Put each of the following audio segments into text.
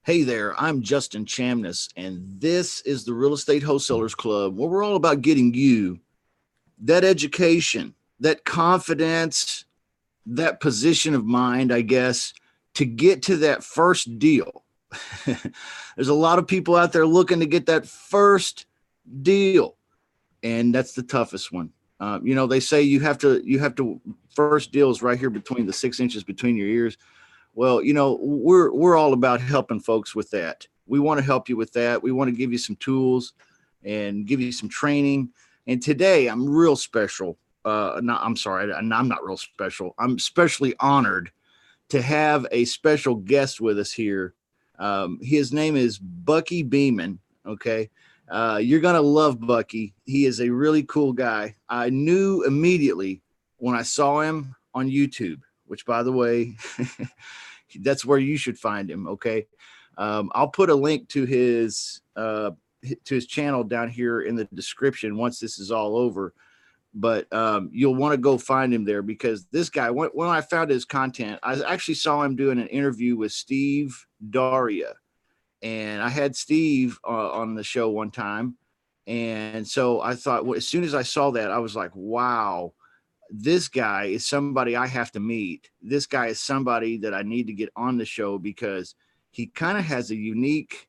Hey there, I'm Justin Chamness, and this is the Real Estate Wholesalers Club, where we're all about getting you that education, that confidence, that position of mind, I guess, to get to that first deal. There's a lot of people out there looking to get that first deal, and that's the toughest one. They say you have to first deal is right here between the 6 inches between your ears. Well, we're all about helping folks with that. We want to help you with that. We want to give you some tools and give you some training. And today I'm real special. I'm not real special. I'm especially honored to have a special guest with us here. His name is Bucky Beeman. Okay. You're going to love Bucky. He is a really cool guy. I knew immediately when I saw him on YouTube, which, by the way, that's where you should find him. Okay. I'll put a link to his channel down here in the description once this is all over. But you'll want to go find him there, because this guy, when I found his content, I actually saw him doing an interview with Steve Daria. And I had Steve on the show one time. And so I thought, well, as soon as I saw that, I was like, wow, this guy is somebody I have to meet. This guy is somebody that I need to get on the show, because he kind of has a unique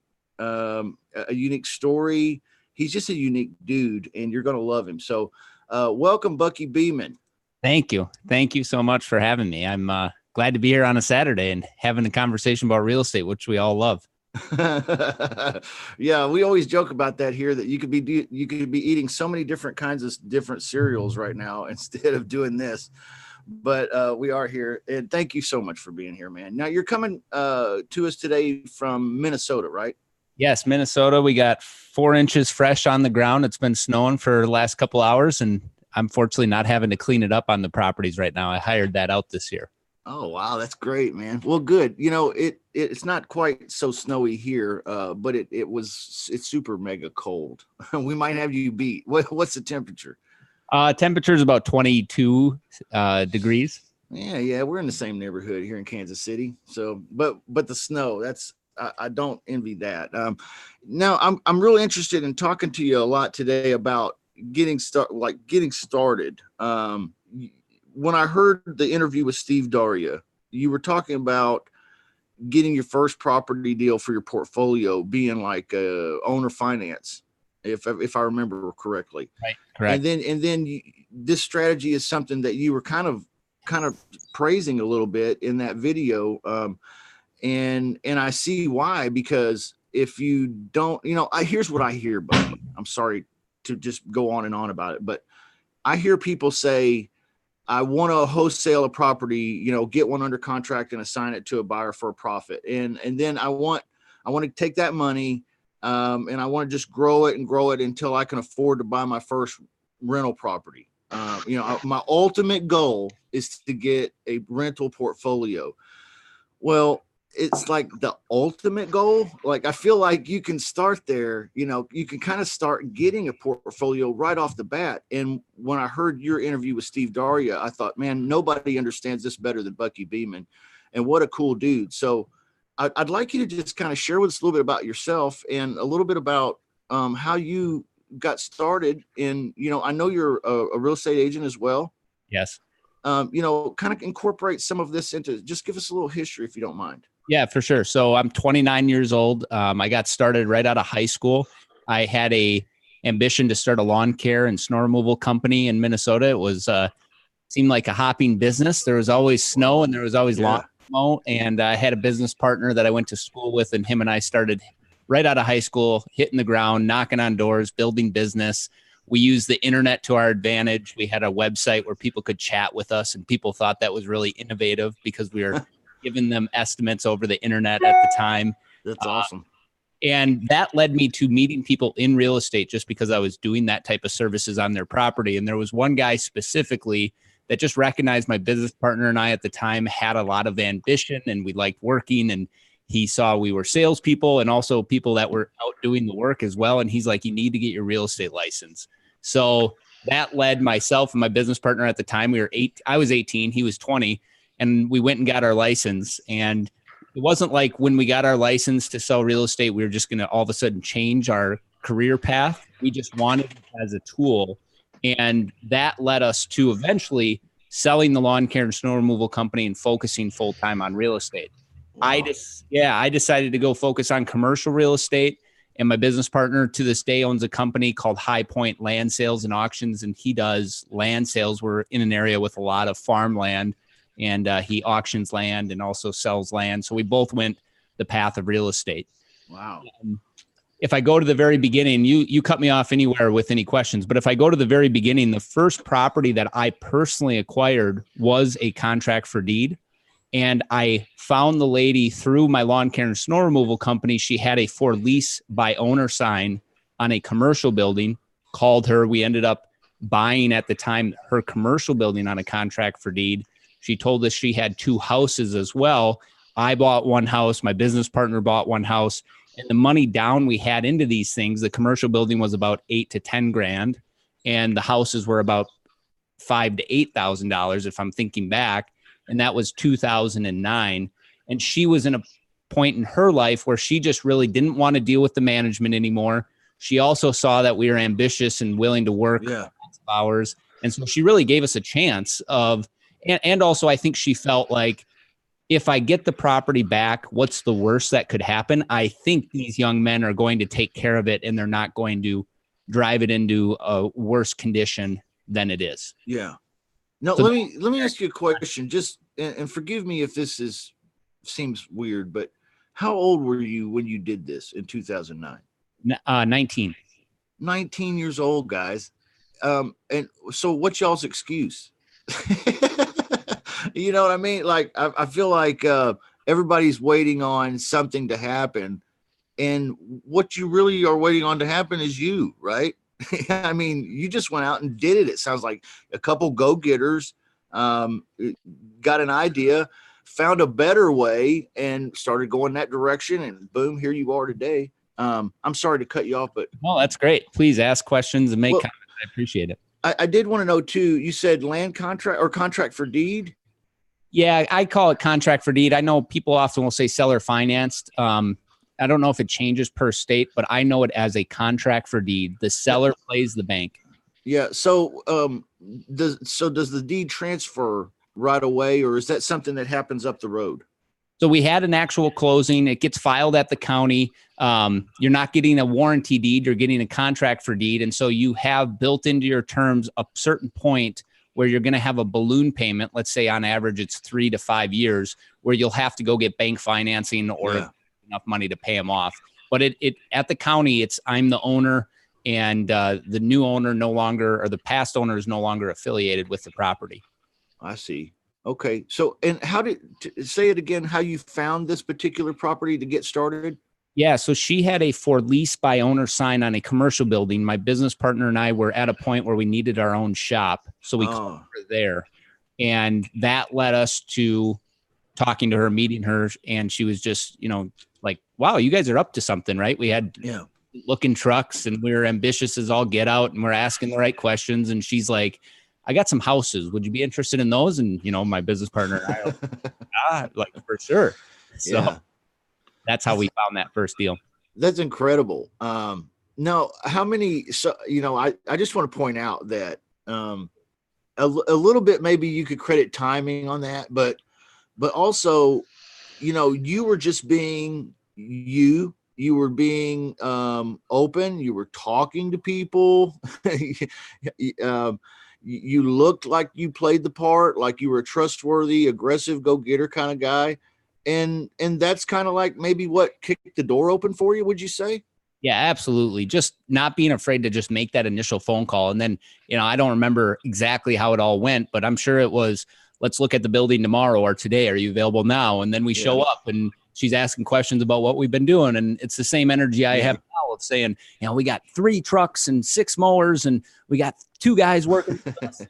story. He's just a unique dude, and you're going to love him. So welcome, Bucky Beeman. Thank you. Thank you so much for having me. I'm glad to be here on a Saturday and having a conversation about real estate, which we all love. Yeah, we always joke about that here, that you could be eating so many different kinds of different cereals right now instead of doing this. But we are here, and thank you so much for being here, man. Now you're coming to us today from Minnesota, right? Yes, Minnesota. We got 4 inches fresh on the ground. It's been snowing for the last couple hours, and I'm fortunately not having to clean it up on the properties right now. I hired that out this year. Oh, wow. That's great, man. Well, good. It's not quite so snowy here, but it's super mega cold. We might have you beat. What's the temperature? Temperature is about 22 degrees. Yeah. We're in the same neighborhood here in Kansas City. So, but the snow, I don't envy that. Now I'm really interested in talking to you a lot today about getting started. When I heard the interview with Steve Daria, you were talking about getting your first property deal for your portfolio being like owner finance, if I remember correctly. Right. Correct. And then this strategy is something that you were kind of praising a little bit in that video. And I see why, because if you don't, here's what I hear, Buddy. I'm sorry to just go on and on about it, but I hear people say, I want to wholesale a property, get one under contract and assign it to a buyer for a profit. And then I want to take that money and I want to just grow it until I can afford to buy my first rental property. My ultimate goal is to get a rental portfolio. Well, it's like the ultimate goal. Like, I feel like you can start there, you can kind of start getting a portfolio right off the bat. And when I heard your interview with Steve Daria, I thought, man, nobody understands this better than Bucky Beeman, and what a cool dude. So I'd like you to just kind of share with us a little bit about yourself and a little bit about how you got started in, I know you're a real estate agent as well. Yes. Kind of incorporate some of this into, just give us a little history, if you don't mind. Yeah, for sure. So I'm 29 years old. I got started right out of high school. I had a ambition to start a lawn care and snow removal company in Minnesota. It was seemed like a hopping business. There was always snow and there was always lawn mow. And I had a business partner that I went to school with, and him and I started right out of high school, hitting the ground, knocking on doors, building business. We used the internet to our advantage. We had a website where people could chat with us, and people thought that was really innovative because we were giving them estimates over the internet at the time. That's awesome. And that led me to meeting people in real estate, just because I was doing that type of services on their property. And there was one guy specifically that just recognized my business partner and I at the time had a lot of ambition, and we liked working, and he saw we were salespeople and also people that were out doing the work as well. And he's like, you need to get your real estate license. So that led myself and my business partner at the time, I was 18, he was 20. And we went and got our license, and it wasn't like when we got our license to sell real estate, we were just going to all of a sudden change our career path. We just wanted it as a tool. And that led us to eventually selling the lawn care and snow removal company and focusing full time on real estate. Wow. I decided to go focus on commercial real estate. And my business partner to this day owns a company called High Point Land Sales and Auctions. And he does land sales. We're in an area with a lot of farmland, and he auctions land and also sells land. So we both went the path of real estate. Wow. If I go to the very beginning, you cut me off anywhere with any questions, but if I go to the very beginning, the first property that I personally acquired was a contract for deed. And I found the lady through my lawn care and snow removal company. She had a for lease by owner sign on a commercial building, called her. We ended up buying at the time her commercial building on a contract for deed. She told us she had 2 houses as well. I bought 1 house. My business partner bought 1 house. And the money down we had into these things, the commercial building was about $8,000 to $10,000. And the houses were about $5,000 to $8,000 if I'm thinking back. And that was 2009. And she was in a point in her life where she just really didn't want to deal with the management anymore. She also saw that we were ambitious and willing to work lots of hours. And so she really gave us a chance of, and also I think she felt like, if I get the property back, what's the worst that could happen? I think these young men are going to take care of it, and they're not going to drive it into a worse condition than it is. Yeah. No, so let me ask you a question. Just and forgive me if this seems weird, but how old were you when you did this in 2009? 19. 19 years old, guys. And so what's y'all's excuse? You know what I mean? Like, I feel like everybody's waiting on something to happen. And what you really are waiting on to happen is you, right? I mean, you just went out and did it. It sounds like a couple go-getters got an idea, found a better way, and started going that direction. And boom, here you are today. I'm sorry to cut you off, but no, that's great. Please ask questions and make comments. I appreciate it. I did want to know too. You said land contract or contract for deed. Yeah, I call it contract for deed. I know people often will say seller financed. I don't know if it changes per state, but I know it as a contract for deed. The seller plays the bank. Yeah. So, does the deed transfer right away, or is that something that happens up the road? So we had an actual closing. It gets filed at the county. You're not getting a warranty deed. You're getting a contract for deed. And so you have built into your terms a certain point where you're going to have a balloon payment. Let's say on average, it's 3 to 5 years where you'll have to go get bank financing or enough money to pay them off. But it at the county, I'm the owner, and the new owner no longer, or the past owner is no longer affiliated with the property. I see. Okay. So, and say it again, how you found this particular property to get started? Yeah. So she had a for lease by owner sign on a commercial building. My business partner and I were at a point where we needed our own shop. So we called her there, and that led us to talking to her, meeting her. And she was just, like, wow, you guys are up to something, right? We had looking trucks, and we were ambitious as all get out, and we're asking the right questions. And she's like, I got some houses. Would you be interested in those? And, my business partner and I, like, for sure. So that's how we found that first deal. That's incredible. Now, how many, I just want to point out that a little bit, maybe you could credit timing on that, but also, you were just being you were being open. You were talking to people. You looked like you played the part, like you were a trustworthy, aggressive, go-getter kind of guy. And that's kind of like maybe what kicked the door open for you, would you say? Yeah, absolutely. Just not being afraid to just make that initial phone call. And then, I don't remember exactly how it all went, but I'm sure it was, let's look at the building tomorrow or today. Are you available now? And then we show up, and she's asking questions about what we've been doing. And it's the same energy I have now of saying, we got 3 trucks and 6 mowers, and we got 2 guys working with us.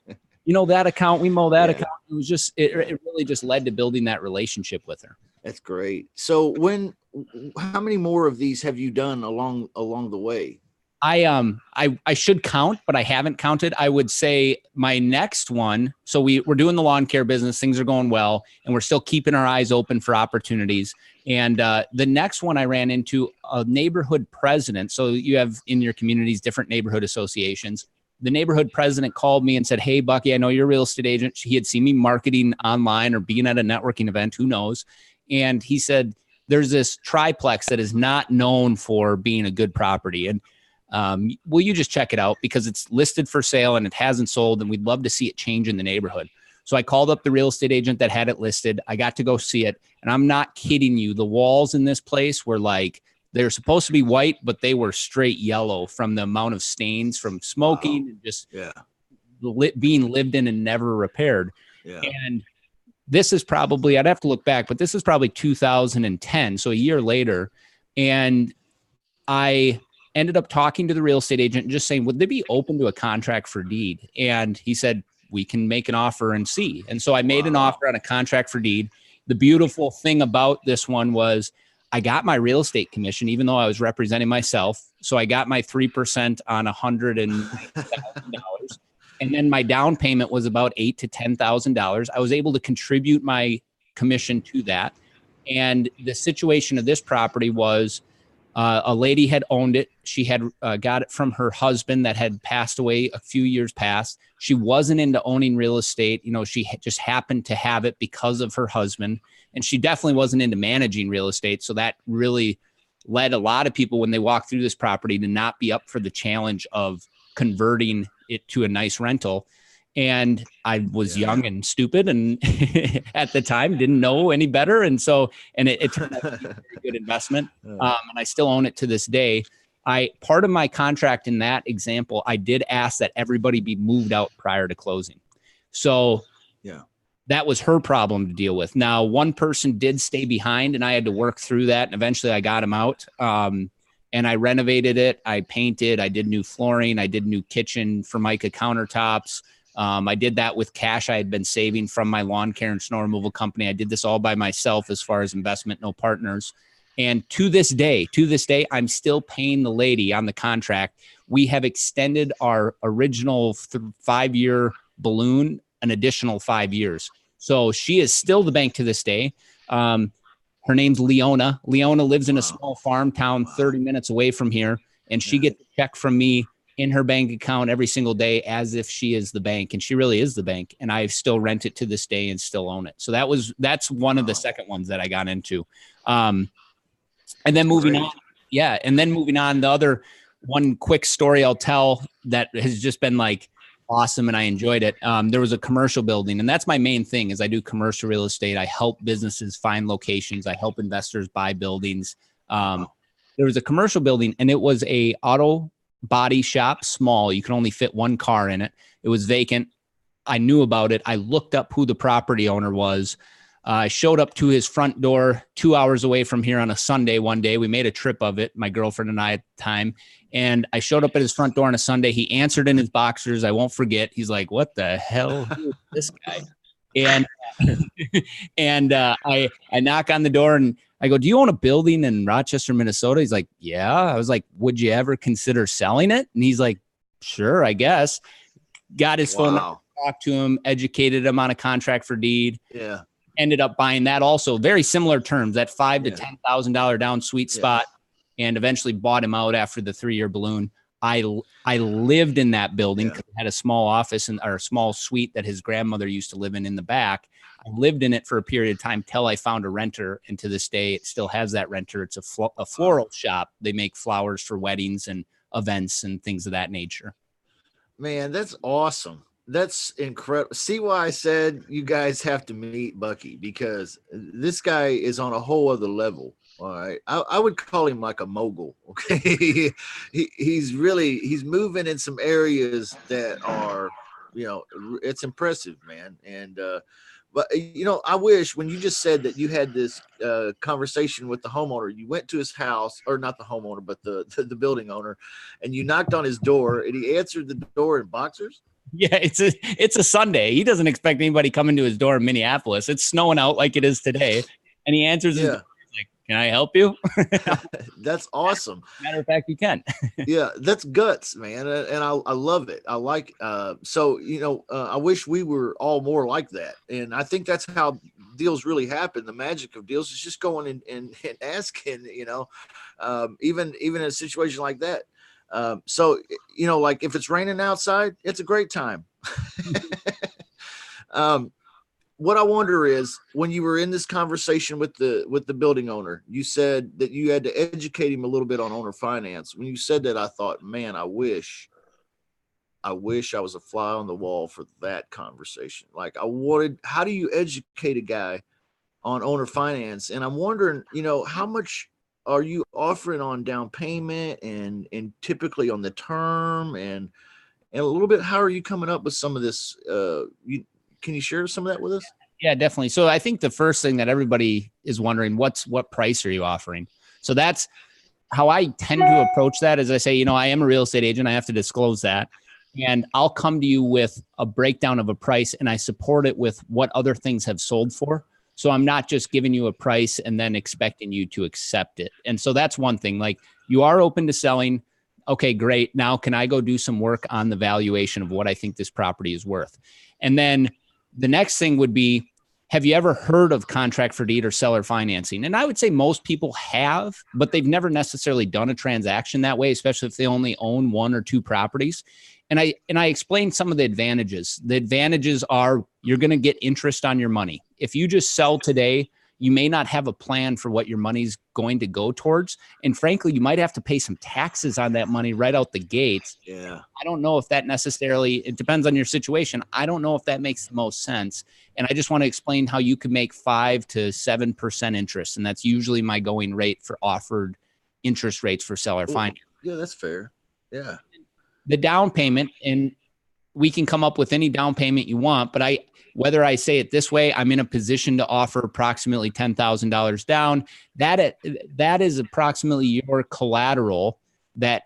That account, we mow that account. It was just, it really just led to building that relationship with her. That's great. So how many more of these have you done along the way? I should count, but I haven't counted. I would say my next one. So we're doing the lawn care business. Things are going well, and we're still keeping our eyes open for opportunities. And the next one I ran into a neighborhood president. So you have in your communities different neighborhood associations. The neighborhood president called me and said, "Hey, Bucky, I know you're a real estate agent." He had seen me marketing online or being at a networking event, who knows? And he said, "There's this triplex that is not known for being a good property. And will you just check it out because it's listed for sale and it hasn't sold, and we'd love to see it change in the neighborhood." So I called up the real estate agent that had it listed. I got to go see it, and I'm not kidding you. The walls in this place were like, they're supposed to be white, but they were straight yellow from the amount of stains from smoking and just being lived in and never repaired. Yeah. And this is probably, I'd have to look back, but this is probably 2010. So a year later. And I ended up talking to the real estate agent and just saying, would they be open to a contract for deed? And he said, we can make an offer and see. And so I made an offer on a contract for deed. The beautiful thing about this one was I got my real estate commission, even though I was representing myself. So I got my 3% on $190,000. And then my down payment was about $8,000 to $10,000. I was able to contribute my commission to that. And the situation of this property was a lady had owned it. She had got it from her husband that had passed away a few years past. She wasn't into owning real estate. You know, she just happened to have it because of her husband. And she definitely wasn't into managing real estate. So that really led a lot of people when they walk through this property to not be up for the challenge of converting it to a nice rental. And I was young and stupid, and at the time didn't know any better. And so, it turned out to be a very good investment. And I still own it to this day. Part of my contract in that example, I did ask that everybody be moved out prior to closing. So that was her problem to deal with. Now, one person did stay behind, and I had to work through that. And eventually I got him out. And I renovated it. I painted, I did new flooring. I did new kitchen Formica countertops. I did that with cash I had been saving from my lawn care and snow removal company. I did this all by myself as far as investment, no partners. And to this day, I'm still paying the lady on the contract. We have extended our original 5-year balloon an additional 5 years. So she is still the bank to this day. Her name's Leona. Leona lives in a small farm town 30 minutes away from here. And she gets a check from me in her bank account every single day as if she is the bank. And she really is the bank. And I still rent it to this day and still own it. So that's one of the second ones that I got into. And then moving on. Yeah. And then moving on, the other one quick story I'll tell that has just been like awesome and I enjoyed it. There was a commercial building, and that's my main thing is I do commercial real estate. I help businesses find locations. I help investors buy buildings. There was a commercial building, and it was a auto body shop, small. You can only fit one car in it. It was vacant. I knew about it. I looked up who the property owner was. I showed up to his front door 2 hours away from here on a Sunday one day. We made a trip of it, my girlfriend and I at the time. And I showed up at his front door on a Sunday. He answered in his boxers. I won't forget. He's like, "What the hell? Who is this guy?" And I knock on the door and I go, "Do you own a building in Rochester, Minnesota?" He's like, "Yeah." I was like, "Would you ever consider selling it?" And he's like, "Sure, I guess." Got his phone number, talked to him, educated him on a contract for deed. Yeah. Ended up buying that also. Very similar terms, that $5,000 to $10,000 down sweet spot, and eventually bought him out after the 3-year balloon. I lived in that building because it had a small office or a small suite that his grandmother used to live in the back. I lived in it for a period of time till I found a renter, and to this day, it still has that renter. It's a floral shop. They make flowers for weddings and events and things of that nature. Man, that's awesome. That's incredible. See why I said you guys have to meet Bucky, because this guy is on a whole other level. All right. I would call him like a mogul. Okay. He's moving in some areas that are, it's impressive, man. And, but I wish when you just said that you had this conversation with the homeowner, you went to his house, or not the homeowner, but the building owner, and you knocked on his door and he answered the door in boxers. Yeah, it's a Sunday. He doesn't expect anybody coming to his door in Minneapolis. It's snowing out like it is today. And he answers his door, like, Can I help you? That's awesome. Matter of fact, you can. Yeah, that's guts, man. And I love it. I like, so, I wish we were all more like that. And I think that's how deals really happen. The magic of deals is just going and asking, even in a situation like that. So, like if it's raining outside, it's a great time. What I wonder is, when you were in this conversation with the building owner, you said that you had to educate him a little bit on owner finance. When you said that, I thought, man, I wish I was a fly on the wall for that conversation. Like, how do you educate a guy on owner finance? And I'm wondering, how much are you offering on down payment and typically on the term, and a little bit, how are you coming up with some of this? Can you share some of that with us? Yeah, definitely. So I think the first thing that everybody is wondering, what price are you offering? So that's how I tend to approach that. As I say, I am a real estate agent. I have to disclose that. And I'll come to you with a breakdown of a price, and I support it with what other things have sold for. So I'm not just giving you a price and then expecting you to accept it. And so that's one thing. Like, you are open to selling. Okay, great. Now, can I go do some work on the valuation of what I think this property is worth? And then the next thing would be, have you ever heard of contract for deed or seller financing? And I would say most people have, but they've never necessarily done a transaction that way, especially if they only own one or two properties. And I explained some of the advantages. The advantages are, you're going to get interest on your money. If you just sell today, you may not have a plan for what your money's going to go towards. And frankly, you might have to pay some taxes on that money right out the gates. Yeah. I don't know if that necessarily, it depends on your situation. I don't know if that makes the most sense. And I just want to explain how you can make 5 to 7% interest. And that's usually my going rate for offered interest rates for seller finance. Yeah, that's fair. Yeah. The down payment, and we can come up with any down payment you want, but whether I say it this way, I'm in a position to offer approximately $10,000 down. That is approximately your collateral that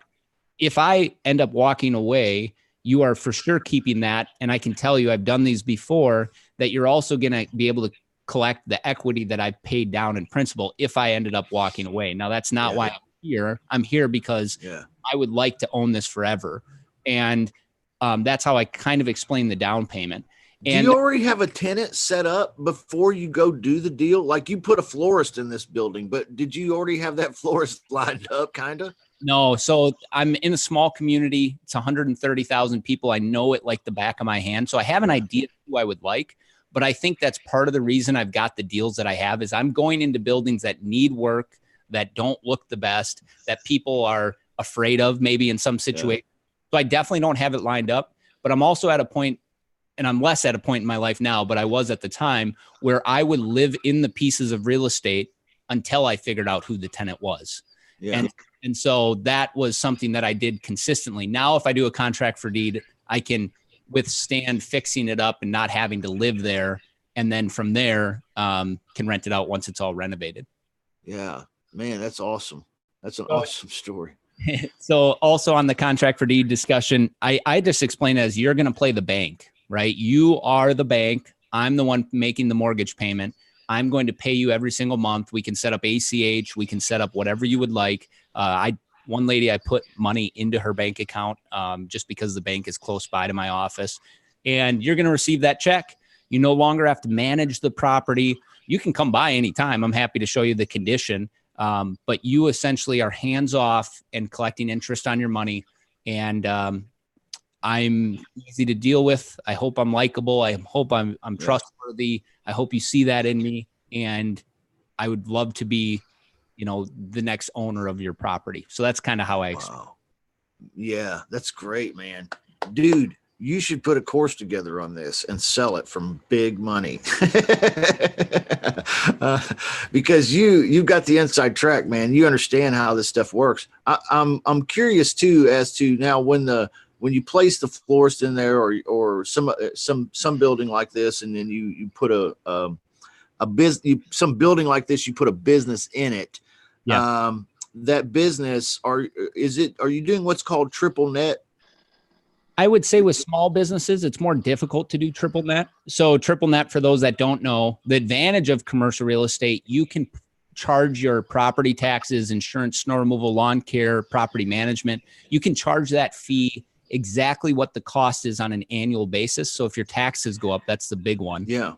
if I end up walking away, you are for sure keeping that. And I can tell you, I've done these before, that you're also going to be able to collect the equity that I've paid down in principal if I ended up walking away. Now, that's not why I'm here. I'm here because I would like to own this forever. And that's how I kind of explain the down payment. And do you already have a tenant set up before you go do the deal? Like, you put a florist in this building, but did you already have that florist lined up, kind of? No. So I'm in a small community. It's 130,000 people. I know it like the back of my hand. So I have an idea of who I would like, but I think that's part of the reason I've got the deals that I have is I'm going into buildings that need work, that don't look the best, that people are afraid of maybe in some situation. So I definitely don't have it lined up, but I'm also at a point, and I'm less at a point in my life now, but I was at the time, where I would live in the pieces of real estate until I figured out who the tenant was. Yeah. And so that was something that I did consistently. Now, if I do a contract for deed, I can withstand fixing it up and not having to live there. And then from there, can rent it out once it's all renovated. Yeah, man, that's awesome. That's an awesome story. So also on the contract for deed discussion, I just explain it as, you're going to play the bank, right? You are the bank. I'm the one making the mortgage payment. I'm going to pay you every single month. We can set up ACH. We can set up whatever you would like. One lady, I put money into her bank account just because the bank is close by to my office. And you're going to receive that check. You no longer have to manage the property. You can come by anytime. I'm happy to show you the condition. But you essentially are hands off and collecting interest on your money. And I'm easy to deal with. I hope I'm likable. I hope I'm trustworthy. I hope you see that in me. And I would love to be, the next owner of your property. So that's kind of how I explain. Wow. Yeah, that's great, man. Dude, you should put a course together on this and sell it from big money. Because you've got the inside track, man. You understand how this stuff works. I'm curious too, as to now when you place the florist in there or some building like this, and then you put a business, some building like this, you put a business in it. Yeah. That business, are you doing what's called triple net? I would say with small businesses, it's more difficult to do triple net. So triple net, for those that don't know, the advantage of commercial real estate, you can charge your property taxes, insurance, snow removal, lawn care, property management. You can charge that fee exactly what the cost is on an annual basis. So if your taxes go up, that's the big one. Yeah.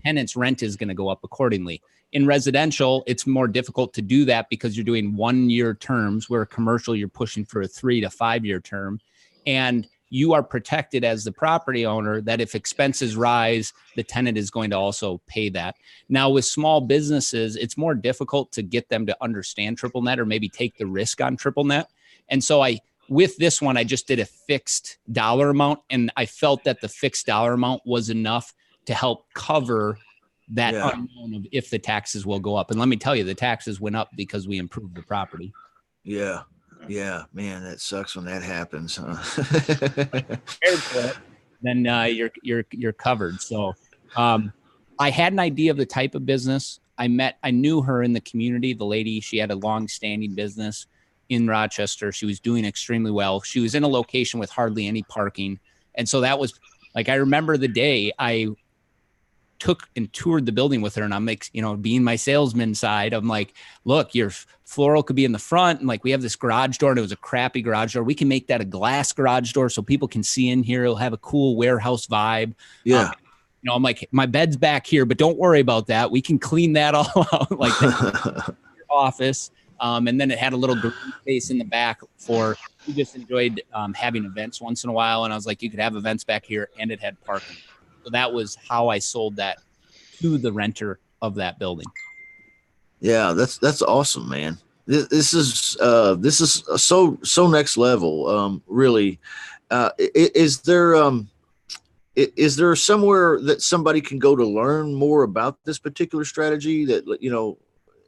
Tenant's rent is going to go up accordingly. In residential, it's more difficult to do that because you're doing 1-year terms, where commercial, you're pushing for a 3 to 5 year term. And you are protected as the property owner that if expenses rise, the tenant is going to also pay that. Now, with small businesses, it's more difficult to get them to understand triple net or maybe take the risk on triple net. And so with this one, I just did a fixed dollar amount, and I felt that the fixed dollar amount was enough to help cover that unknown of if the taxes will go up. And let me tell you, the taxes went up because we improved the property. Yeah. Yeah, man, that sucks when that happens. Huh? Then you're covered. So I had an idea of the type of business. I knew her in the community. The lady, she had a long-standing business in Rochester. She was doing extremely well. She was in a location with hardly any parking. And so that was like, I remember the day I took and toured the building with her, and I'm like, being my salesman side, I'm like, look, your floral could be in the front. And like, we have this garage door, and it was a crappy garage door. We can make that a glass garage door so people can see in here. It'll have a cool warehouse vibe. Yeah. I'm like, my bed's back here, but don't worry about that. We can clean that all out. Like your office. And then it had a little green space in the back we just enjoyed having events once in a while. And I was like, you could have events back here, and it had parking. So that was how I sold that to the renter of that building. Yeah, that's awesome, man. This is so next level. Really, is there somewhere that somebody can go to learn more about this particular strategy? That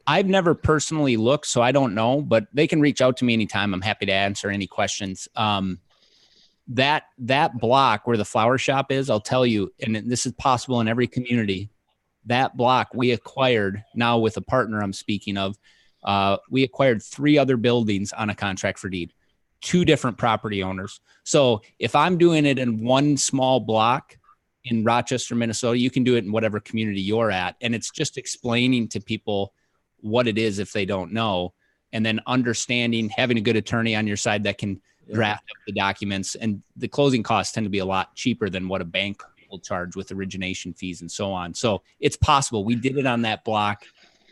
I've never personally looked, so I don't know, but they can reach out to me anytime. I'm happy to answer any questions. That block where the flower shop is, I'll tell you, and this is possible in every community, that block we acquired now with a partner I'm speaking of. We acquired 3 other buildings on a contract for deed, 2 different property owners. So if I'm doing it in one small block in Rochester, Minnesota, you can do it in whatever community you're at. And it's just explaining to people what it is if they don't know, and then understanding, having a good attorney on your side that can draft up the documents, and the closing costs tend to be a lot cheaper than what a bank will charge with origination fees and so on. So it's possible. We did it on that block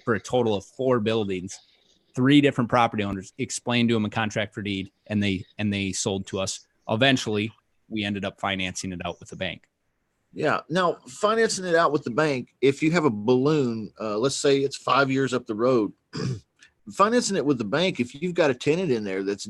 for a total of 4 buildings, 3 different property owners, explained to them a contract for deed, and they sold to us. Eventually we ended up financing it out with the bank. Yeah. Now, financing it out with the bank, if you have a balloon, let's say it's 5 years up the road, financing it with the bank, if you've got a tenant in there that's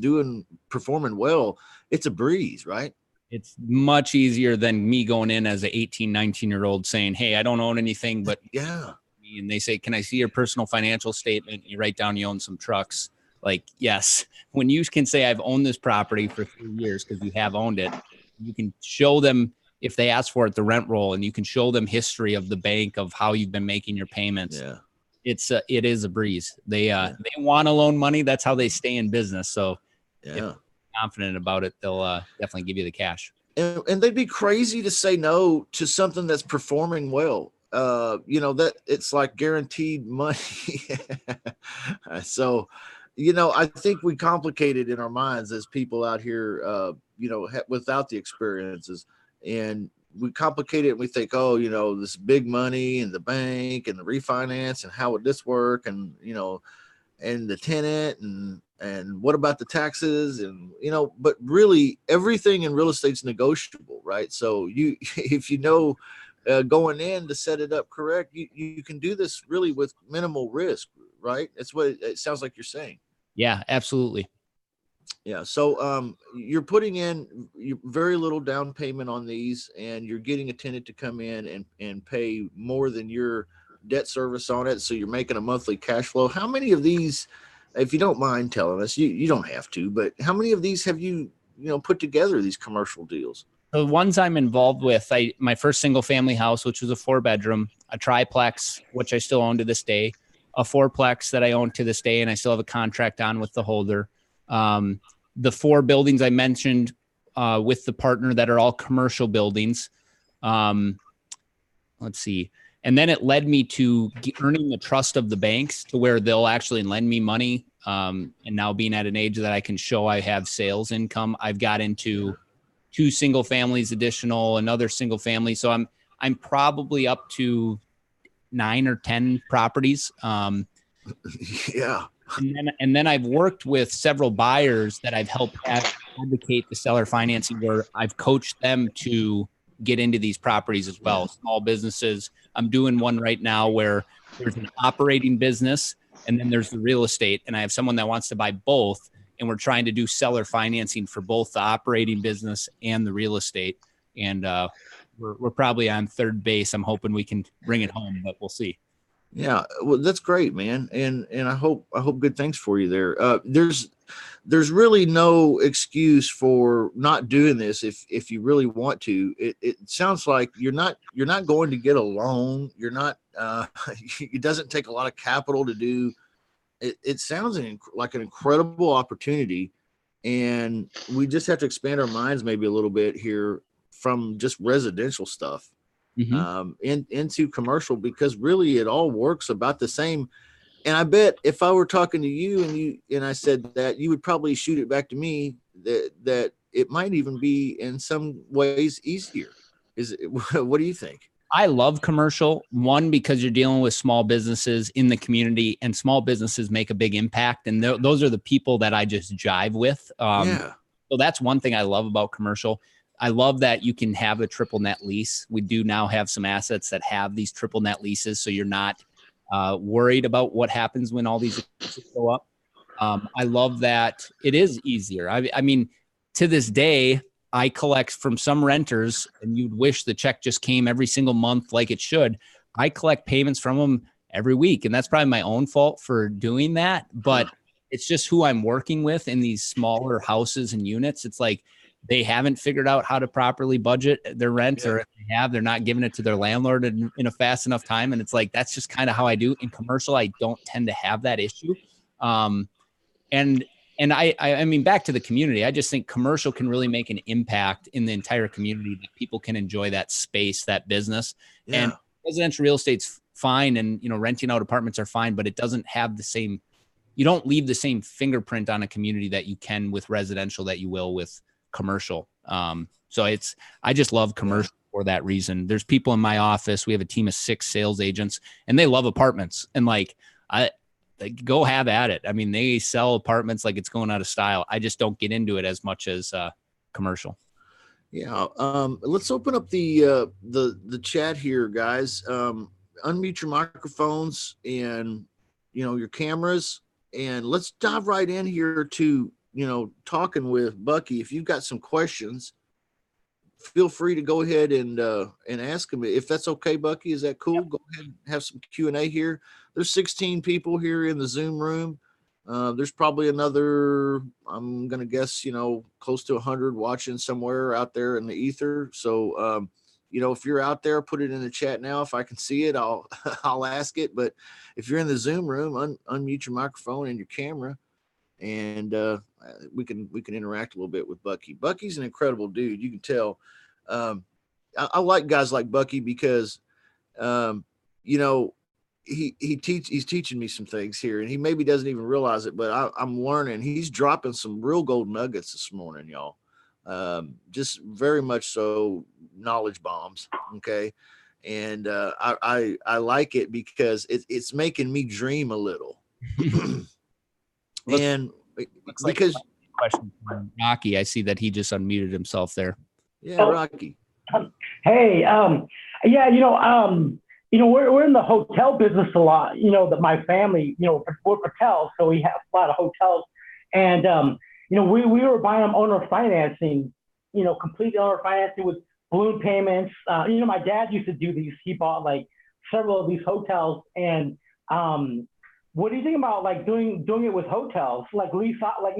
performing well, it's a breeze, right? It's much easier than me going in as an 18, 19-year-old saying, hey, I don't own anything, but yeah. And they say, can I see your personal financial statement? You write down you own some trucks. Like, yes. When you can say I've owned this property for 3 years because you have owned it, you can show them, if they ask for it, the rent roll, and you can show them history of the bank of how you've been making your payments. Yeah. It is a breeze. They want to loan money. That's how they stay in business. So if you're confident about it, they'll definitely give you the cash. And they'd be crazy to say no to something that's performing well. That it's like guaranteed money. So, I think we complicate it in our minds as people out here, without the experiences, and we complicate it, and we think, this big money and the bank and the refinance and how would this work? And, and the tenant and what about the taxes? And, but really everything in real estate's negotiable, right? So if going in to set it up correct, you can do this really with minimal risk, right? That's what it sounds like you're saying. Yeah, absolutely. Yeah. So you're putting in very little down payment on these, and you're getting a tenant to come in and pay more than your debt service on it. So you're making a monthly cash flow. How many of these, if you don't mind telling us, you don't have to, but how many of these have you put together, these commercial deals? The ones I'm involved with, my first single family house, which was a 4-bedroom, a triplex, which I still own to this day, a 4-plex that I own to this day, and I still have a contract on with the holder. The 4 buildings I mentioned with the partner that are all commercial buildings. Let's see. And then it led me to earning the trust of the banks to where they'll actually lend me money. And now being at an age that I can show I have sales income, I've got into 2 single families additional, another single family. So I'm probably up to 9 or 10 properties. Yeah. And then I've worked with several buyers that I've helped advocate the seller financing, where I've coached them to get into these properties as well. Small businesses. I'm doing one right now where there's an operating business and then there's the real estate. And I have someone that wants to buy both. And we're trying to do seller financing for both the operating business and the real estate. And we're probably on third base. I'm hoping we can bring it home, but we'll see. Yeah, well, that's great, man, and I hope good things for you there. There's really no excuse for not doing this if you really want to. It sounds like you're not going to get a loan. You're not. It doesn't take a lot of capital to do. It sounds like an incredible opportunity, and we just have to expand our minds maybe a little bit here from just residential stuff. Into commercial, because really it all works about the same. And I bet if I were talking to you and I said that, you would probably shoot it back to me that it might even be in some ways easier. What do you think? I love commercial. One, because you're dealing with small businesses in the community, and small businesses make a big impact. And those are the people that I just jive with. So that's one thing I love about commercial. I love that you can have a triple net lease. We do now have some assets that have these triple net leases, so you're not worried about what happens when all these expenses go up. I love that it is easier. I mean, to this day, I collect from some renters, and you'd wish the check just came every single month like it should. I collect payments from them every week, and that's probably my own fault for doing that. But it's just who I'm working with in these smaller houses and units. It's like, they haven't figured out how to properly budget their rent, or if they have, they're not giving it to their landlord in a fast enough time. And it's like, that's just kind of how I do. In commercial, I don't tend to have that issue. And I mean, back to the community, I just think commercial can really make an impact in the entire community, that people can enjoy that space, that business. And residential real estate's fine, and renting out apartments are fine, but it doesn't have the same, you don't leave the same fingerprint on a community that you can with residential that you will with commercial. So I just love commercial for that reason. There's people in my office. We have a team of 6 sales agents, and they love apartments. And go have at it. I mean, they sell apartments like it's going out of style. I just don't get into it as much as commercial. Yeah. Let's open up the chat here, guys. Unmute your microphones and your cameras, and let's dive right in here to talking with Bucky. If you've got some questions, feel free to go ahead and ask him, if that's okay. Bucky, is that cool? Yep. Go ahead and have some Q&A here. There's 16 people here in the Zoom room. There's probably another, I'm going to guess, close to 100 watching somewhere out there in the ether. So, if you're out there, put it in the chat now. If I can see it, I'll ask it. But if you're in the Zoom room, unmute your microphone and your camera, and we can interact a little bit with Bucky. Bucky's an incredible dude. You can tell. I like guys like Bucky because, he's teaching me some things here, and he maybe doesn't even realize it, but I'm learning. He's dropping some real gold nuggets this morning, y'all. Just very much so knowledge bombs. Okay. And I like it because it's making me dream a little. And looks because like question from Rocky, I see that he just unmuted himself there. Yeah, Rocky. Hey, we're in the hotel business a lot. That my family, we're hotels, so we have a lot of hotels, and we were buying them owner financing, complete owner financing with balloon payments. My dad used to do these. He bought like several of these hotels, and what do you think about like doing it with hotels, like lease option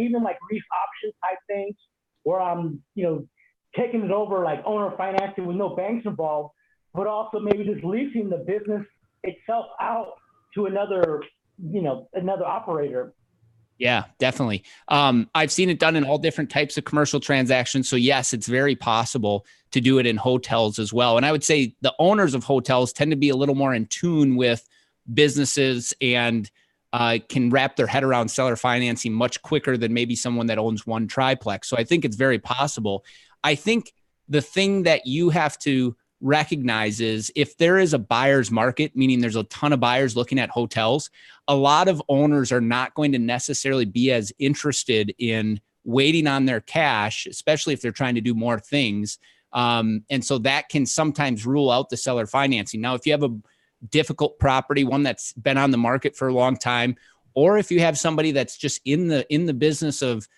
type things, where I'm taking it over like owner financing with no banks involved, but also maybe just leasing the business itself out to another operator? Yeah, definitely. I've seen it done in all different types of commercial transactions. So yes, it's very possible to do it in hotels as well. And I would say the owners of hotels tend to be a little more in tune with businesses and can wrap their head around seller financing much quicker than maybe someone that owns one triplex. So I think it's very possible. I think the thing that you have to recognize is if there is a buyer's market, meaning there's a ton of buyers looking at hotels, a lot of owners are not going to necessarily be as interested in waiting on their cash, especially if they're trying to do more things. And so that can sometimes rule out the seller financing. Now, if you have a difficult property, one that's been on the market for a long time, or if you have somebody that's just in the business of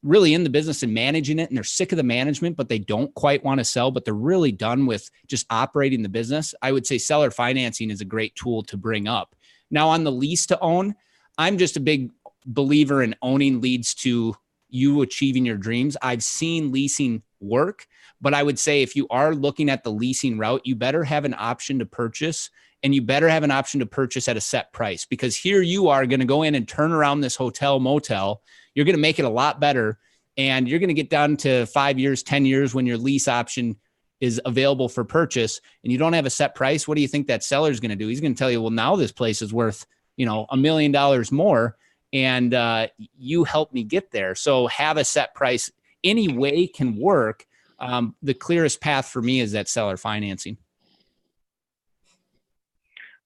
really in the business and managing it, and they're sick of the management, but they don't quite want to sell, but they're really done with just operating the business, I would say seller financing is a great tool to bring up. Now, on the lease to own, I'm just a big believer in owning leads to you achieving your dreams. I've seen leasing work, but I would say if you are looking at the leasing route, you better have an option to purchase, and you better have an option to purchase at a set price, because here you are going to go in and turn around this hotel motel. You're going to make it a lot better, and you're going to get down to 5 years, 10 years when your lease option is available for purchase, and you don't have a set price. What do you think that seller is going to do? He's going to tell you, well, now this place is worth, $1 million more, and you helped me get there. So have a set price. Any way can work. The clearest path for me is that seller financing.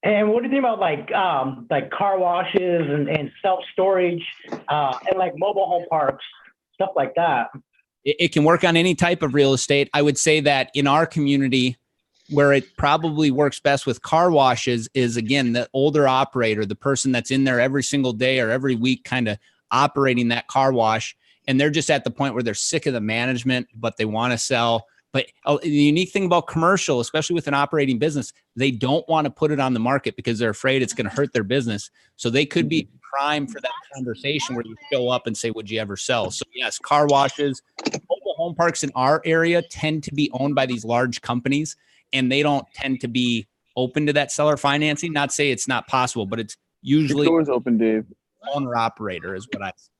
And what do you think about like car washes and self-storage and like mobile home parks, stuff like that? It can work on any type of real estate. I would say that in our community, where it probably works best with car washes is, again, the older operator, the person that's in there every single day or every week kind of operating that car wash. And they're just at the point where they're sick of the management, but they want to sell. But the unique thing about commercial, especially with an operating business, they don't want to put it on the market because they're afraid it's going to hurt their business. So they could be prime for that conversation where you show up and say, would you ever sell? So yes, car washes, mobile home parks in our area tend to be owned by these large companies, and they don't tend to be open to that seller financing. Not say it's not possible, but it's usually doors open, Dave. Owner operator is what I say.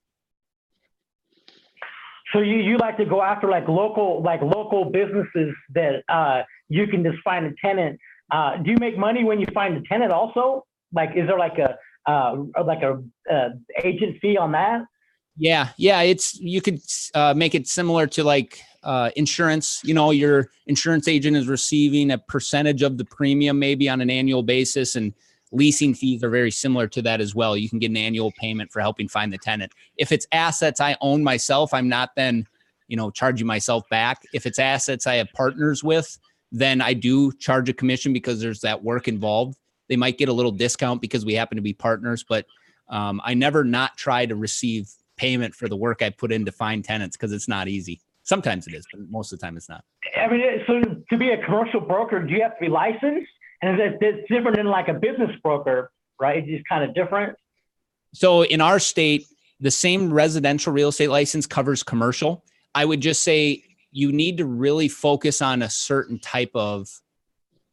So you like to go after local businesses that you can just find a tenant. Do you make money when you find a tenant also? Like, is there like a agent fee on that? Yeah. You could make it similar to like insurance. Your insurance agent is receiving a percentage of the premium maybe on an annual basis, and leasing fees are very similar to that as well. You can get an annual payment for helping find the tenant. If it's assets I own myself, I'm not then, charging myself back. If it's assets I have partners with, then I do charge a commission because there's that work involved. They might get a little discount because we happen to be partners, but I never not try to receive payment for the work I put in to find tenants, because it's not easy. Sometimes it is, but most of the time it's not. I mean, so to be a commercial broker, do you have to be licensed? And it's different than like a business broker, right? It's just kind of different. So in our state, the same residential real estate license covers commercial. I would just say you need to really focus on a certain type of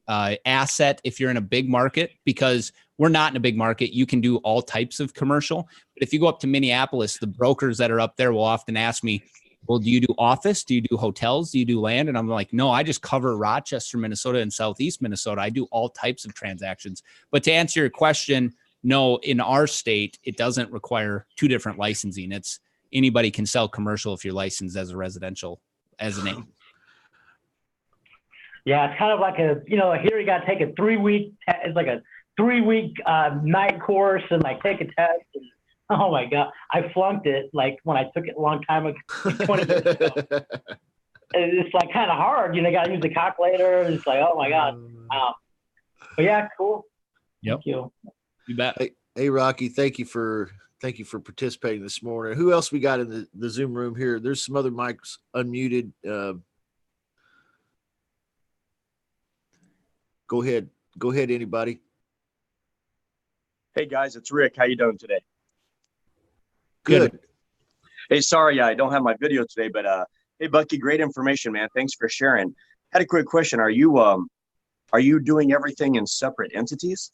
asset if you're in a big market, because we're not in a big market. You can do all types of commercial. But if you go up to Minneapolis, the brokers that are up there will often ask me, well, do you do office? Do you do hotels? Do you do land? And I'm like, no, I just cover Rochester, Minnesota and Southeast Minnesota. I do all types of transactions. But to answer your question, no, in our state, it doesn't require two different licensing. It's anybody can sell commercial if you're licensed as a residential, as a name. Yeah, it's kind of like here you got to take a 3-week, it's like a 3-week night course and like take a test. And, oh my God, I flunked it like when I took it a long time ago, 20 years ago. It's like kind of hard, you got to use the calculator. It's like, oh my God. But yeah, cool. Yep. Thank you. You bet. Hey, Rocky, thank you for participating this morning. Who else we got in the Zoom room here? There's some other mics unmuted. Go ahead, anybody. Hey guys, it's Rick. How you doing today? Good. Hey, sorry I don't have my video today, but hey Bucky, great information, man. Thanks for sharing. Had a quick question. Are you doing everything in separate entities?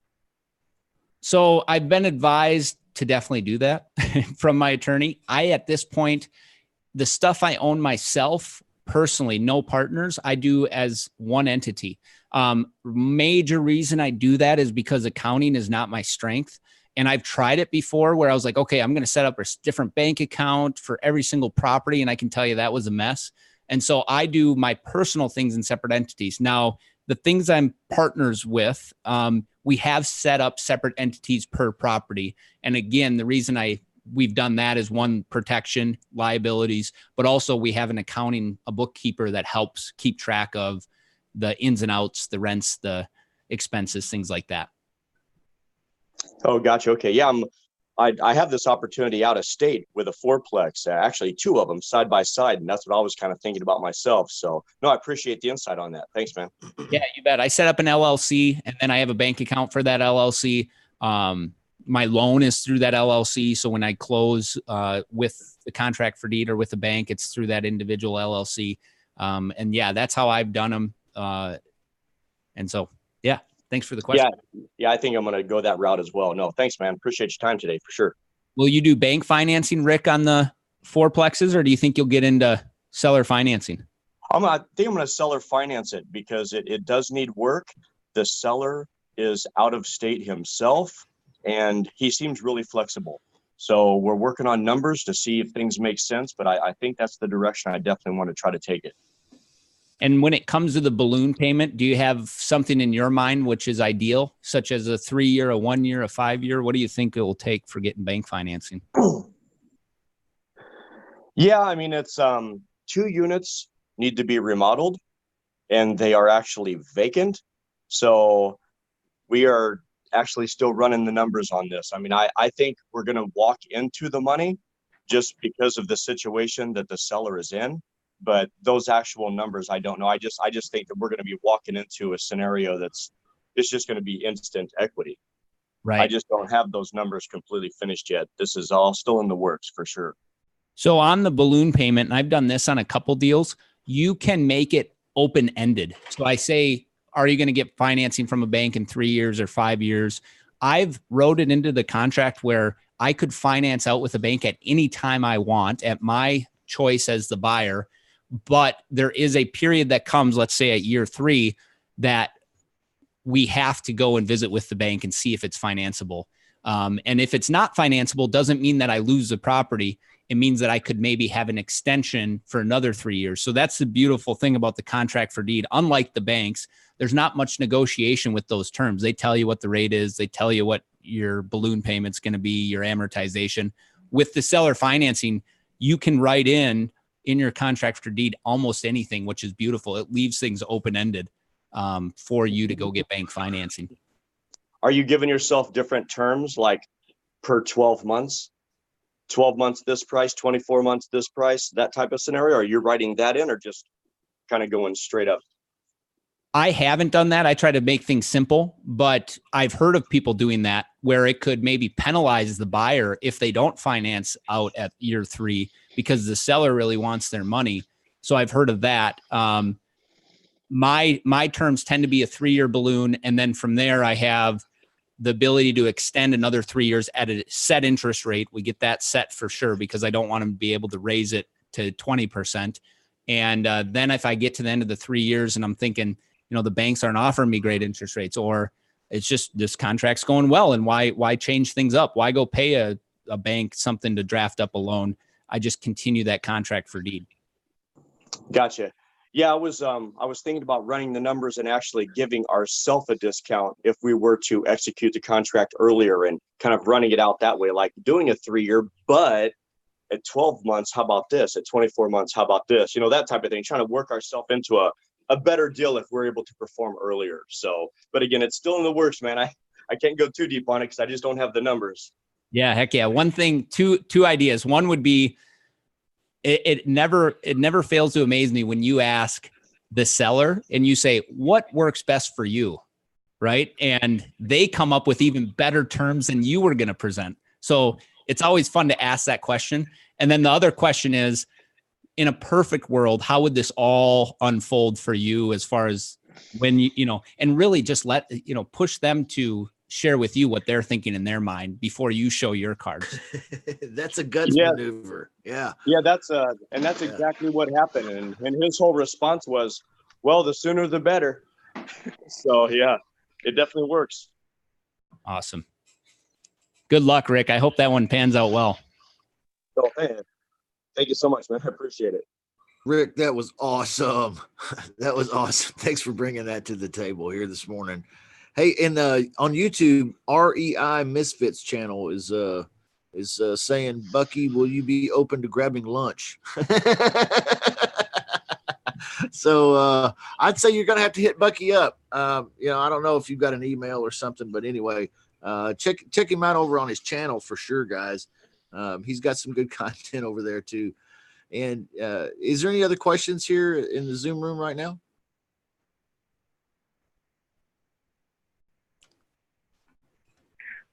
So I've been advised to definitely do that from my attorney. At this point, the stuff I own myself personally, no partners, I do as one entity. Major reason I do that is because accounting is not my strength. And I've tried it before where I was like, okay, I'm going to set up a different bank account for every single property. And I can tell you that was a mess. And so I do my personal things in separate entities. Now, the things I'm partners with, we have set up separate entities per property. And again, the reason we've done that is one, protection, liabilities, but also we have a bookkeeper that helps keep track of the ins and outs, the rents, the expenses, things like that. Oh, gotcha. Okay. Yeah. I have this opportunity out of state with a fourplex, actually two of them side by side. And that's what I was kind of thinking about myself. So no, I appreciate the insight on that. Thanks, man. Yeah, you bet. I set up an LLC and then I have a bank account for that LLC. My loan is through that LLC. So when I close with the contract for deed or with the bank, it's through that individual LLC. And yeah, that's how I've done them. And so, yeah, thanks for the question. Yeah, I think I'm going to go that route as well. No, thanks, man. Appreciate your time today for sure. Will you do bank financing, Rick, on the fourplexes, or do you think you'll get into seller financing? I think I'm going to seller finance it because it does need work. The seller is out of state himself, and he seems really flexible. So we're working on numbers to see if things make sense, but I think that's the direction I definitely want to try to take it. And when it comes to the balloon payment, do you have something in your mind which is ideal, such as a 3-year, a 1-year, a 5-year? What do you think it will take for getting bank financing? Yeah, I mean, it's 2 units need to be remodeled, and they are actually vacant. So we are actually still running the numbers on this. I mean, I think we're going to walk into the money just because of the situation that the seller is in. But those actual numbers, I don't know. I just think that we're going to be walking into a scenario it's just going to be instant equity. Right. I just don't have those numbers completely finished yet. This is all still in the works for sure. So on the balloon payment, and I've done this on a couple deals, you can make it open-ended. So I say, are you going to get financing from a bank in 3 years or 5 years? I've wrote it into the contract where I could finance out with a bank at any time I want at my choice as the buyer. But there is a period that comes, let's say at year 3, that we have to go and visit with the bank and see if it's financeable. And if it's not financeable, doesn't mean that I lose the property. It means that I could maybe have an extension for another 3 years. So that's the beautiful thing about the contract for deed. Unlike the banks, there's not much negotiation with those terms. They tell you what the rate is. They tell you what your balloon payment's going to be, your amortization. With the seller financing, you can write in your contract for deed almost anything, which is beautiful. It leaves things open-ended for you to go get bank financing. Are you giving yourself different terms, like per 12 months? 12 months this price, 24 months this price, that type of scenario? Are you writing that in or just kind of going straight up? I haven't done that. I try to make things simple, but I've heard of people doing that where it could maybe penalize the buyer if they don't finance out at year 3 because the seller really wants their money. So I've heard of that. My terms tend to be a 3-year balloon. And then from there, I have the ability to extend another 3 years at a set interest rate. We get that set for sure because I don't want them to be able to raise it to 20%. And then if I get to the end of the 3 years and I'm thinking, the banks aren't offering me great interest rates, or it's just this contract's going well, and why change things up? Why go pay a bank something to draft up a loan? I just continue that contract for deed. Gotcha. Yeah, I was thinking about running the numbers and actually giving ourselves a discount if we were to execute the contract earlier and kind of running it out that way, like doing a 3-year, but at 12 months, how about this? At 24 months, how about this? That type of thing, trying to work ourselves into a better deal if we're able to perform earlier. So, but again, it's still in the works, man. I can't go too deep on it because I just don't have the numbers. Yeah, heck yeah. One thing, two ideas. One would be, it never fails to amaze me when you ask the seller and you say, what works best for you? Right. And they come up with even better terms than you were going to present. So it's always fun to ask that question. And then the other question is, in a perfect world, how would this all unfold for you as far as when and really just push them to share with you what they're thinking in their mind before you show your cards. That's a guts maneuver. Yeah. Yeah, that's exactly what happened. And his whole response was, well, the sooner the better. So yeah, it definitely works. Awesome. Good luck, Rick. I hope that one pans out well. So, man, thank you so much, man. I appreciate it. Rick, that was awesome. That was awesome. Thanks for bringing that to the table here this morning. Hey, and on YouTube, REI Misfits channel is saying, Bucky, will you be open to grabbing lunch? So I'd say you're going to have to hit Bucky up. I don't know if you've got an email or something, but anyway, check him out over on his channel for sure, guys. He's got some good content over there too. And is there any other questions here in the Zoom room right now?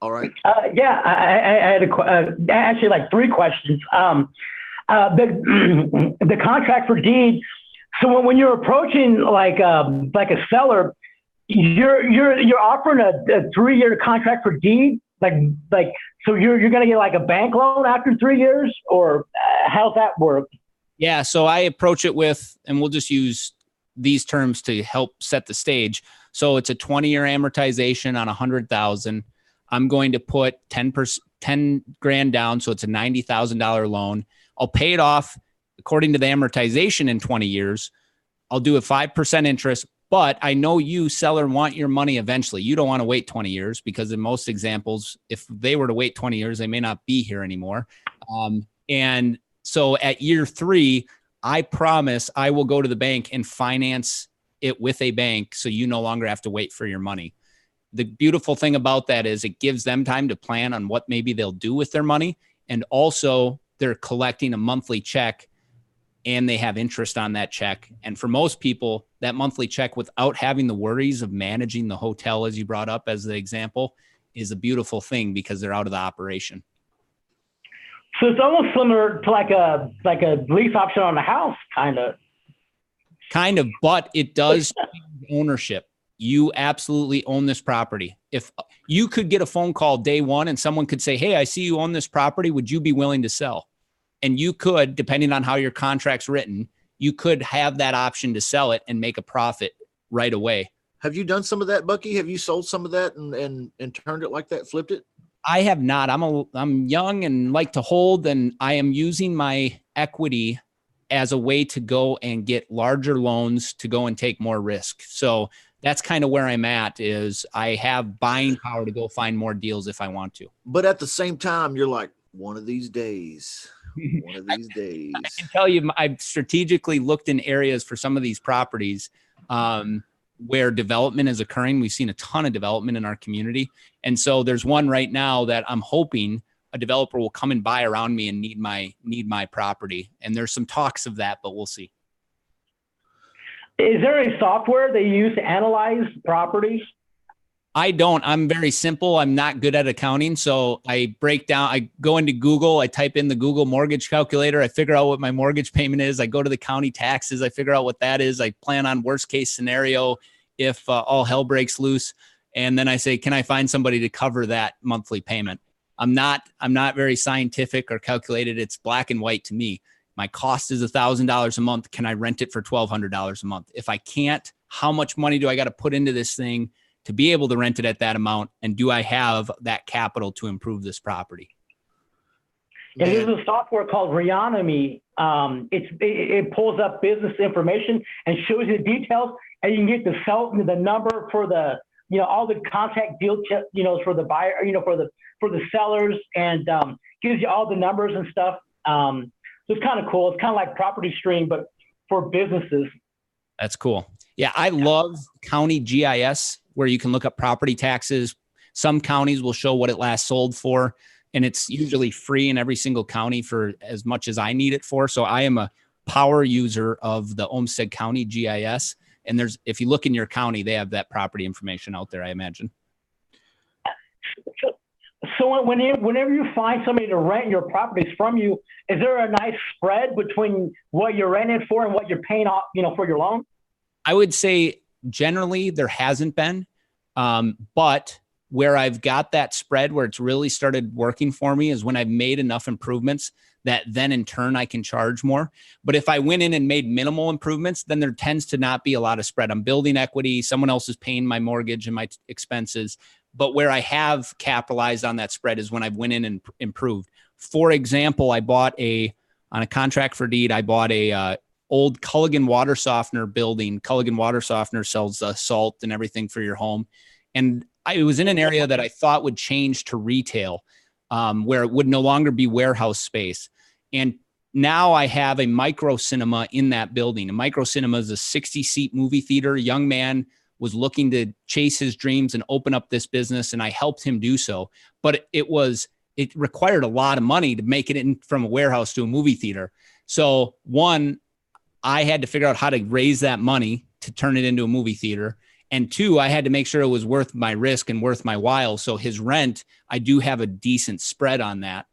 All right. Yeah, I had actually like 3 questions. The contract for deed. So when you're approaching like a seller, you're offering a 3-year contract for deed, like so you're gonna get like a bank loan after 3 years, or how's that work? Yeah, so I approach it with, and we'll just use these terms to help set the stage. So it's a 20-year amortization on 100,000. I'm going to put 10 grand down, so it's a $90,000 loan. I'll pay it off according to the amortization in 20 years. I'll do a 5% interest, but I know you, seller, want your money eventually. You don't want to wait 20 years because in most examples, if they were to wait 20 years, they may not be here anymore. And so at year 3, I promise I will go to the bank and finance it with a bank so you no longer have to wait for your money. The beautiful thing about that is it gives them time to plan on what maybe they'll do with their money. And also they're collecting a monthly check and they have interest on that check. And for most people, that monthly check without having the worries of managing the hotel, as you brought up as the example, is a beautiful thing because they're out of the operation. So it's almost similar to like a lease option on a house, kind of. Kind of, but it does change ownership. You absolutely own this property. If you could get a phone call day one and someone could say, hey, I see you own this property. Would you be willing to sell? And you could, depending on how your contract's written, you could have that option to sell it and make a profit right away. Have you done some of that, Bucky? Have you sold some of that and turned it like that, flipped it? I have not. I'm young and like to hold, and I am using my equity as a way to go and get larger loans to go and take more risk. So that's kind of where I'm at, is I have buying power to go find more deals if I want to. But at the same time, you're like, one of these days. I can tell you, I've strategically looked in areas for some of these properties where development is occurring. We've seen a ton of development in our community. And so there's one right now that I'm hoping a developer will come and buy around me and need my property. And there's some talks of that, but we'll see. Is there a software they use to analyze properties? I don't. I'm very simple. I'm not good at accounting. So I go into Google, I type in the Google mortgage calculator. I figure out what my mortgage payment is. I go to the county taxes. I figure out what that is. I plan on worst case scenario if all hell breaks loose. And then I say, can I find somebody to cover that monthly payment? I'm not very scientific or calculated. It's black and white to me. My cost is $1,000 a month. Can I rent it for $1,200 a month? If I can't, how much money do I got to put into this thing to be able to rent it at that amount? And do I have that capital to improve this property? Yeah, there's a software called Reonomy. It pulls up business information and shows you the details, and you can get the number for the, all the contact deal, for the buyer, for the sellers, and gives you all the numbers and stuff. So it's kind of cool. It's kind of like Property Stream, but for businesses. That's cool. Yeah, I love county GIS, where you can look up property taxes. Some counties will show what it last sold for, and it's usually free in every single county for as much as I need it for. So I am a power user of the Olmsted County GIS. And if you look in your county, they have that property information out there, I imagine. So whenever you find somebody to rent your properties from you, is there a nice spread between what you're renting for and what you're paying off, for your loan? I would say generally there hasn't been, but where I've got that spread where it's really started working for me is when I've made enough improvements that then in turn I can charge more. But if I went in and made minimal improvements, then there tends to not be a lot of spread. I'm building equity. Someone else is paying my mortgage and my expenses. But where I have capitalized on that spread is when I've went in and improved. For example, I bought on a contract for deed, I bought a old Culligan water softener building. Culligan water softener sells salt and everything for your home. And it was in an area that I thought would change to retail, where it would no longer be warehouse space. And now I have a micro cinema in that building. A micro cinema is a 60-seat movie theater. A young man was looking to chase his dreams and open up this business, and I helped him do so. But it required a lot of money to make it in from a warehouse to a movie theater. So one, I had to figure out how to raise that money to turn it into a movie theater. And two, I had to make sure it was worth my risk and worth my while. So his rent, I do have a decent spread on that.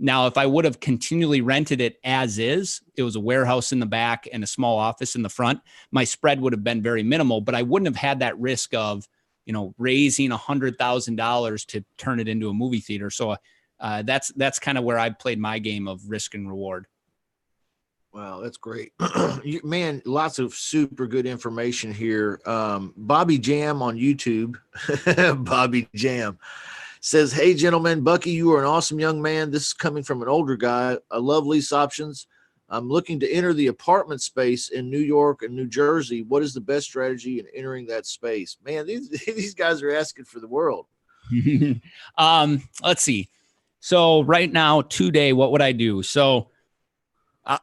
Now, if I would have continually rented it as is, it was a warehouse in the back and a small office in the front, my spread would have been very minimal, but I wouldn't have had that risk of, raising $100,000 to turn it into a movie theater. So that's kind of where I played my game of risk and reward. Wow, that's great. Man, lots of super good information here. Bobby Jam on YouTube, Bobby Jam says, "Hey, gentlemen, Bucky, you are an awesome young man. This is coming from an older guy. I love lease options. I'm looking to enter the apartment space in New York and New Jersey. What is the best strategy in entering that space?" Man, these guys are asking for the world. Let's see. So right now, today, what would I do? So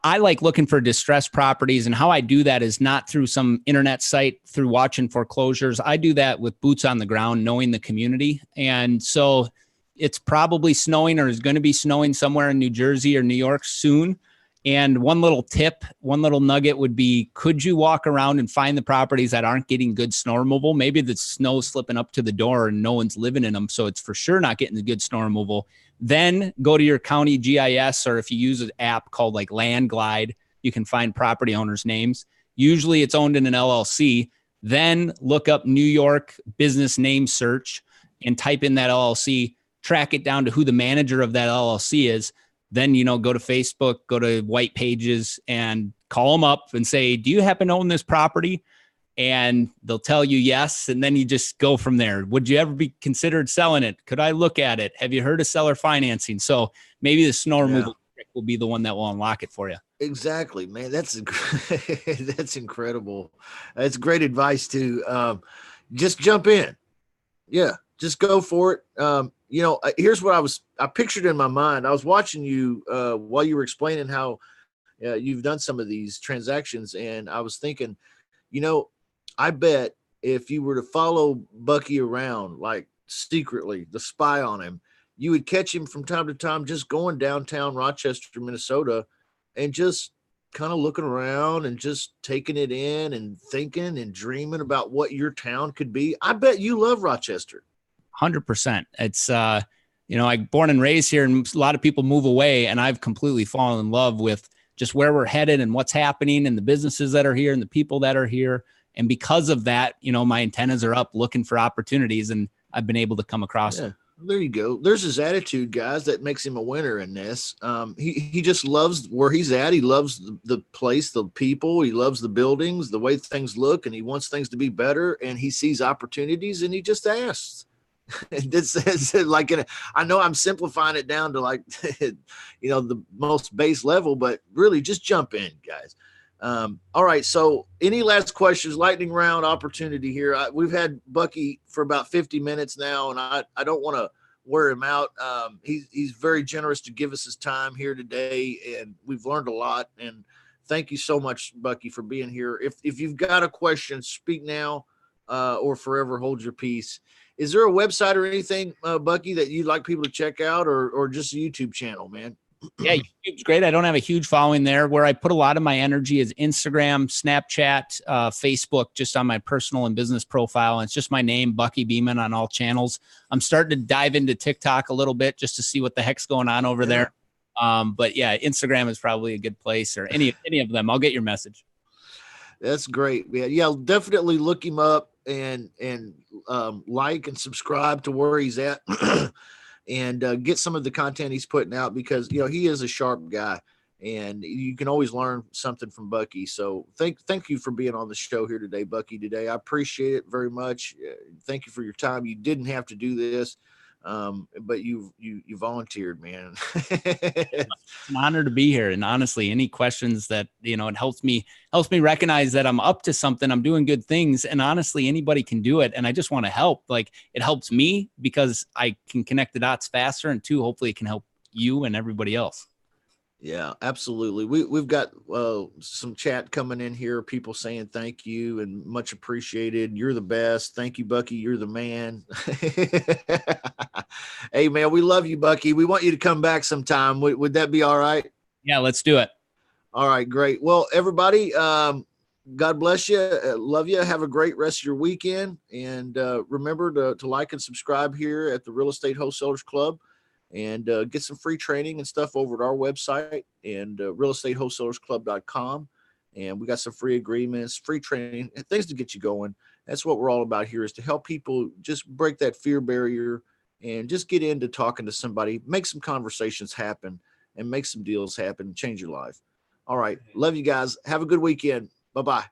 I like looking for distressed properties, and how I do that is not through some internet site, through watching foreclosures. I do that with boots on the ground, knowing the community. And so it's probably snowing or is going to be snowing somewhere in New Jersey or New York soon. And one little tip, one little nugget would be, could you walk around and find the properties that aren't getting good snow removal? Maybe the snow's slipping up to the door and no one's living in them, so it's for sure not getting the good snow removal. Then go to your county GIS, or if you use an app called like Land Glide, you can find property owners' names. Usually it's owned in an LLC. Then look up New York business name search and type in that LLC, track it down to who the manager of that LLC is. Then, go to Facebook, go to White Pages and call them up and say, do you happen to own this property? And they'll tell you yes. And then you just go from there. Would you ever be considered selling it? Could I look at it? Have you heard of seller financing? So maybe the snow removal trick will be the one that will unlock it for you. Exactly, man. That's incredible. That's great advice too. Just jump in. Yeah, just go for it. Here's what I pictured in my mind. I was watching you while you were explaining how you've done some of these transactions. And I was thinking, I bet if you were to follow Bucky around, like secretly, the spy on him, you would catch him from time to time just going downtown Rochester, Minnesota, and just kind of looking around and just taking it in and thinking and dreaming about what your town could be. I bet you love Rochester. 100%. It's, I'm born and raised here, and a lot of people move away, and I've completely fallen in love with just where we're headed and what's happening and the businesses that are here and the people that are here. And because of that, my antennas are up looking for opportunities, and I've been able to come across it. There you go. There's his attitude, guys, that makes him a winner in this. He just loves where he's at. He loves the place, the people. He loves the buildings, the way things look, and he wants things to be better. And he sees opportunities, and he just asks. It's like, I know I'm simplifying it down to like, the most base level, but really just jump in, guys. All right. So any last questions? Lightning round opportunity here. We've had Bucky for about 50 minutes now, and I don't want to wear him out. He's very generous to give us his time here today, and we've learned a lot. And thank you so much, Bucky, for being here. If you've got a question, speak now, or forever hold your peace. Is there a website or anything, Bucky, that you'd like people to check out, or just a YouTube channel, man? Yeah, YouTube's great. I don't have a huge following there. Where I put a lot of my energy is Instagram, Snapchat, Facebook, just on my personal and business profile. And it's just my name, Bucky Beeman, on all channels. I'm starting to dive into TikTok a little bit just to see what the heck's going on over there. But yeah, Instagram is probably a good place, or any of them. I'll get your message. That's great. Yeah, definitely look him up. and like and subscribe to where he's at, and get some of the content he's putting out, because he is a sharp guy, and you can always learn something from Bucky. So thank you for being on the show here today, Bucky. Today, I appreciate it very much. Thank you for your time. You didn't have to do this, but you volunteered, man. It's an honor to be here. And honestly, any questions that, it helps me recognize that I'm up to something, I'm doing good things. And honestly, anybody can do it. And I just want to help. Like, it helps me because I can connect the dots faster. And two, hopefully it can help you and everybody else. Yeah, absolutely. We've got some chat coming in here, people saying thank you and much appreciated. You're the best. Thank you, Bucky. You're the man. Hey, man, we love you, Bucky. We want you to come back sometime. Would that be all right? Yeah, let's do it. All right, great. Well, everybody, God bless you. Love you. Have a great rest of your weekend. And remember to like and subscribe here at the Real Estate Wholesalers Club. And get some free training and stuff over at our website and realestatewholesalersclub.com. And we got some free agreements, free training, and things to get you going. That's what we're all about here, is to help people just break that fear barrier and just get into talking to somebody, make some conversations happen, and make some deals happen, change your life. All right. Love you guys. Have a good weekend. Bye-bye.